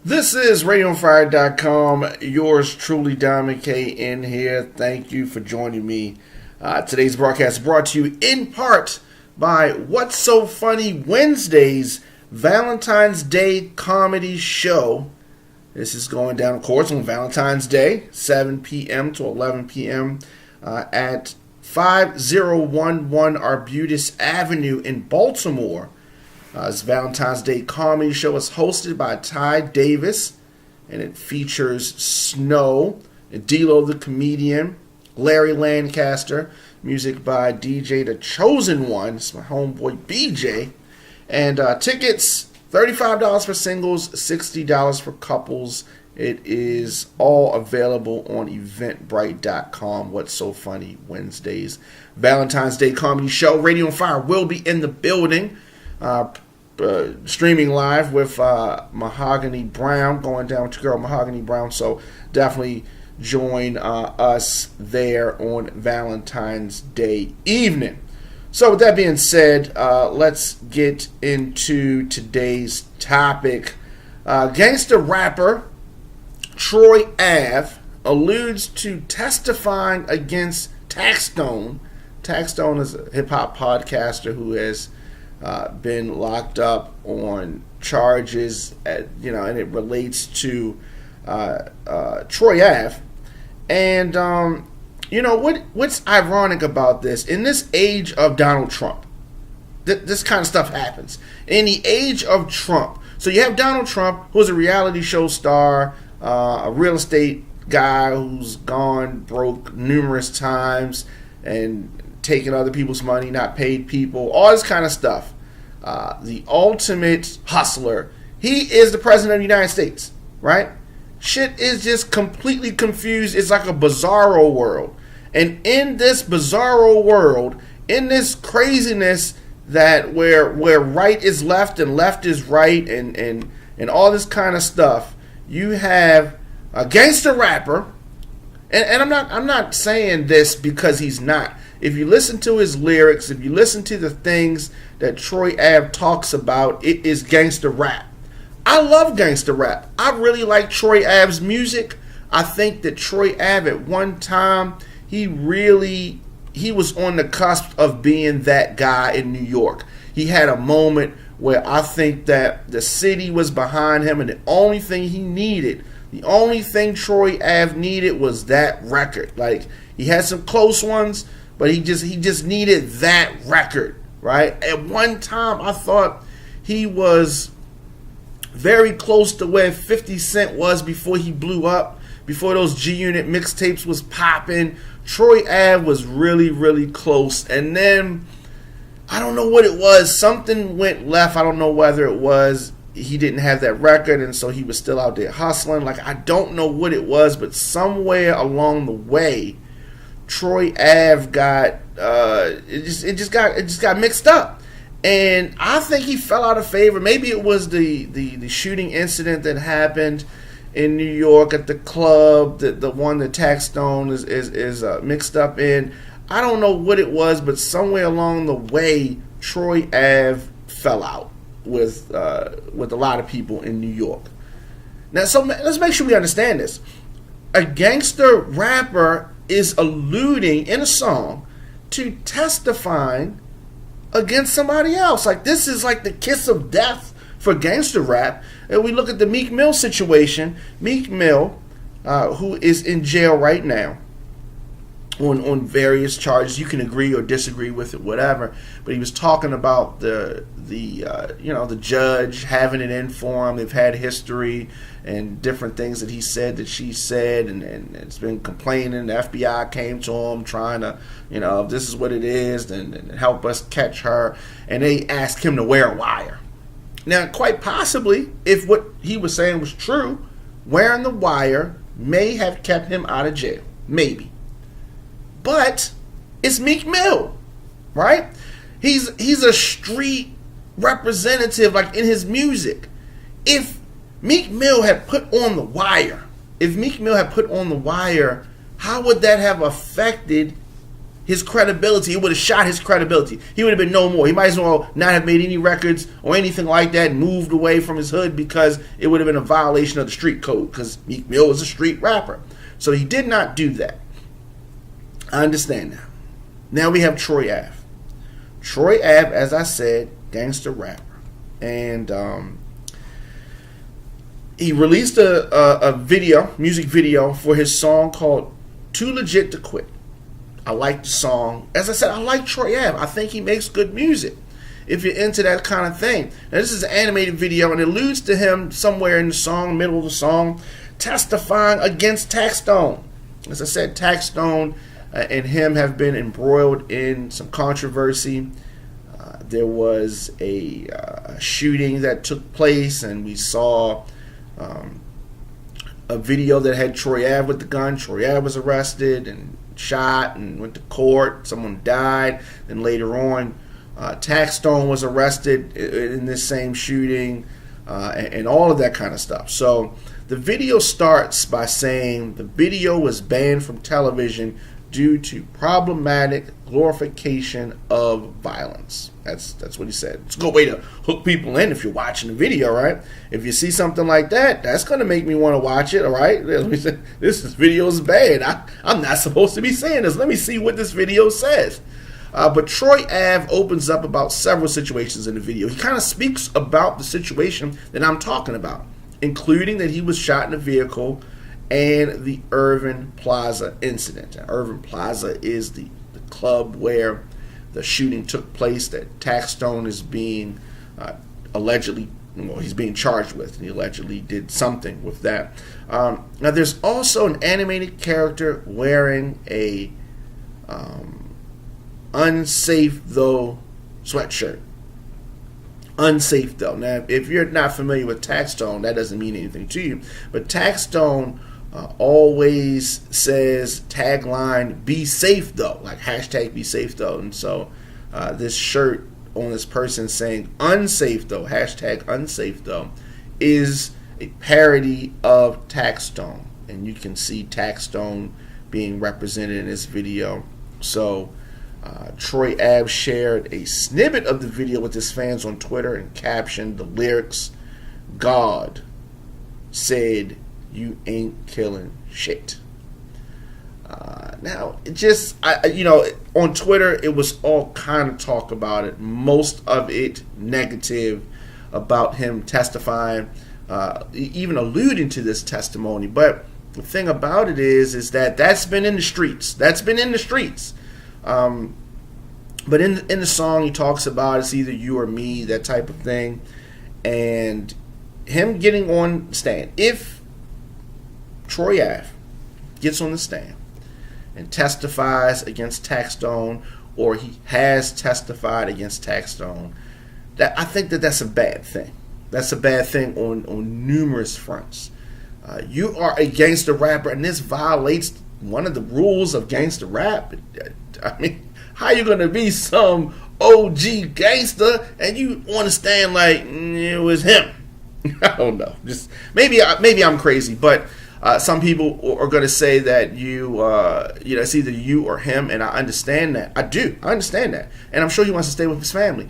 This is RadioFire.com. Yours truly, Diamond K, in here. Thank you for joining me. Today's broadcast is brought to you in part by What's So Funny Wednesday's Valentine's Day comedy show. This is going down, of course, on Valentine's Day, 7 p.m. to 11 p.m. At 5011 Arbutus Avenue in Baltimore. This Valentine's Day comedy show is hosted by Ty Davis, and it features Snow, D-Lo the comedian, Larry Lancaster, music by DJ The Chosen One, it's my homeboy BJ, and tickets, $35 for singles, $60 for couples. It is all available on eventbrite.com. What's So Funny Wednesdays Valentine's Day comedy show. Radio on Fire will be in the building. Streaming live with Mahogany Brown, going down with your girl Mahogany Brown, so definitely join us there on Valentine's Day evening. So with that being said, let's get into today's topic. Gangsta rapper Troy Ave alludes to testifying against Taxstone. Taxstone is a hip-hop podcaster who has been locked up on charges, and it relates to Troy Ave. And what's ironic about this? In this age of Donald Trump, this kind of stuff happens. In the age of Trump, so you have Donald Trump, who's a reality show star, a real estate guy who's gone broke numerous times and taking other people's money, not paid people, all this kind of stuff. The ultimate hustler. He is the president of the United States, right? Shit is just completely confused. It's like a bizarro world. And in this bizarro world, in this craziness that where right is left and left is right and all this kind of stuff, you have a gangster rapper, and I'm not saying this because he's not. If you listen to his lyrics, if you listen to the things that Troy Ave talks about, it is gangster rap. I love gangster rap. I really like Troy Ave's music. I think that Troy Ave at one time, he was on the cusp of being that guy in New York. He had a moment where I think that the city was behind him, and the only thing he needed, the only thing Troy Ave needed was that record. Like, he had some close ones, but he just needed that record, right? At one time, I thought he was very close to where 50 Cent was before he blew up, before those G-Unit mixtapes was popping. Troy Ave was really, really close. And then, I don't know what it was. Something went left. I don't know whether it was he didn't have that record, and so he was still out there hustling. Like, I don't know what it was, but somewhere along the way, Troy Ave got it just got mixed up, and I think he fell out of favor. Maybe it was the shooting incident that happened in New York at the club, the one that Taxstone is mixed up in. I don't know what it was, but somewhere along the way, Troy Ave fell out with a lot of people in New York. Now, so let's make sure we understand this. A gangster rapper is alluding in a song to testifying against somebody else. Like, this is like the kiss of death for gangster rap. And we look at the Meek Mill situation. Meek Mill, who is in jail right now on various charges. You can agree or disagree with it, whatever. But he was talking about the judge having it in for him. They've had history and different things that he said that she said, and it's been complaining. The FBI came to him trying to, if this is what it is, then help us catch her. And they asked him to wear a wire. Now, quite possibly, if what he was saying was true, wearing the wire may have kept him out of jail. Maybe. But it's Meek Mill, right? He's a street representative, like in his music. If Meek Mill had put on the wire, how would that have affected his credibility. It would have shot his credibility. He would have been no more. He might as well not have made any records or anything like that and moved away from his hood, because it would have been a violation of the street code, because Meek Mill was a street rapper. So he did not do that. I understand now. Now we have Troy Ave. Troy Ave, as I said, gangster rapper. And he released a video, music video, for his song called Too Legit to Quit. I like the song. As I said, I like Troy Ave. I think he makes good music, if you're into that kind of thing. Now, this is an animated video, and it alludes to him somewhere in the song, middle of the song, testifying against Taxstone. As I said, Taxstone and him have been embroiled in some controversy. There was a shooting that took place, and we saw a video that had Troy Ave with the gun. Troy Ave was arrested and shot and went to court. Someone died. Then later on, Taxstone was arrested in this same shooting, and all of that kind of stuff. So the video starts by saying the video was banned from television due to problematic glorification of violence. That's what he said. It's a good way to hook people in if you're watching the video, right? If you see something like that, that's going to make me want to watch it, all right? This video is bad. I'm not supposed to be saying this. Let me see what this video says. But Troy Ave opens up about several situations in the video. He kind of speaks about the situation that I'm talking about, including that he was shot in a vehicle and the Irving Plaza incident. Now, Irving Plaza is the club where the shooting took place that Taxstone is being allegedly, well, he's being charged with, and he allegedly did something with that. Now, there's also an animated character wearing a unsafe though sweatshirt. Unsafe though. Now, if you're not familiar with Taxstone, that doesn't mean anything to you. But Taxstone always says tagline, be safe though, like hashtag be safe though. And so this shirt on this person saying unsafe though, hashtag unsafe though, is a parody of Taxstone. And you can see Taxstone being represented in this video. So Troy Ave shared a snippet of the video with his fans on Twitter and captioned the lyrics, God said you ain't killing shit. Now, it just, on Twitter, it was all kind of talk about it. Most of it negative about him testifying, even alluding to this testimony. But the thing about it is that that's been in the streets. That's been in the streets. But in the song, he talks about it's either you or me, that type of thing. And him getting on the stand. If Troy Ave gets on the stand and testifies against Taxstone, or he has testified against Taxstone, that I think that's a bad thing. That's a bad thing on numerous fronts. You are a gangster rapper, and this violates one of the rules of gangster rap. I mean, how you gonna be some OG gangster and you want to stand like it was him? I don't know. Just maybe I'm crazy, but some people are going to say that it's either you or him, and I understand that. I understand that, and I'm sure he wants to stay with his family.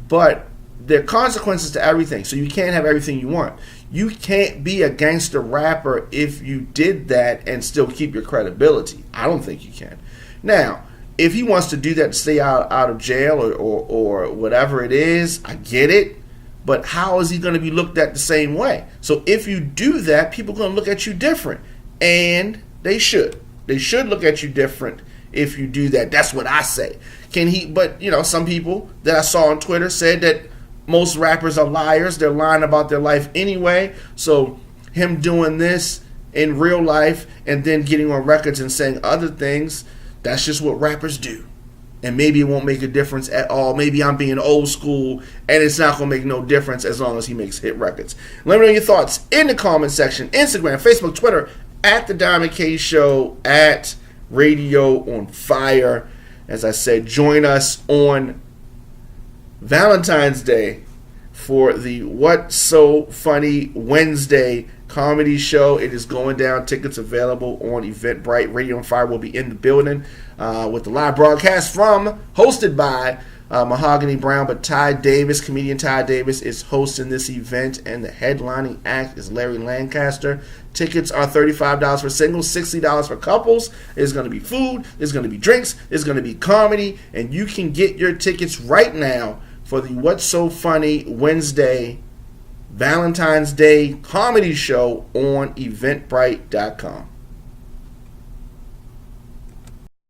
But there are consequences to everything, so you can't have everything you want. You can't be a gangster rapper if you did that and still keep your credibility. I don't think you can. Now, if he wants to do that to stay out of jail or whatever it is, I get it. But how is he going to be looked at the same way? So if you do that, people are going to look at you different. And they should. They should look at you different if you do that. That's what I say. But some people that I saw on Twitter said that most rappers are liars. They're lying about their life anyway. So him doing this in real life and then getting on records and saying other things, that's just what rappers do. And maybe it won't make a difference at all. Maybe I'm being old school, and it's not going to make no difference as long as he makes hit records. Let me know your thoughts in the comment section. Instagram, Facebook, Twitter, at The Diamond K Show, at Radio on Fire. As I said, join us on Valentine's Day for the What's So Funny Wednesday comedy show. It is going down. Tickets available on Eventbrite. Radio on Fire will be in the building with the live broadcast hosted by Mahogany Brown, but comedian Ty Davis is hosting this event, and the headlining act is Larry Lancaster. Tickets are $35 for singles, $60 for couples. There's going to be food, there's going to be drinks, there's going to be comedy, and you can get your tickets right now for the What's So Funny Wednesday Valentine's Day comedy show on Eventbrite.com.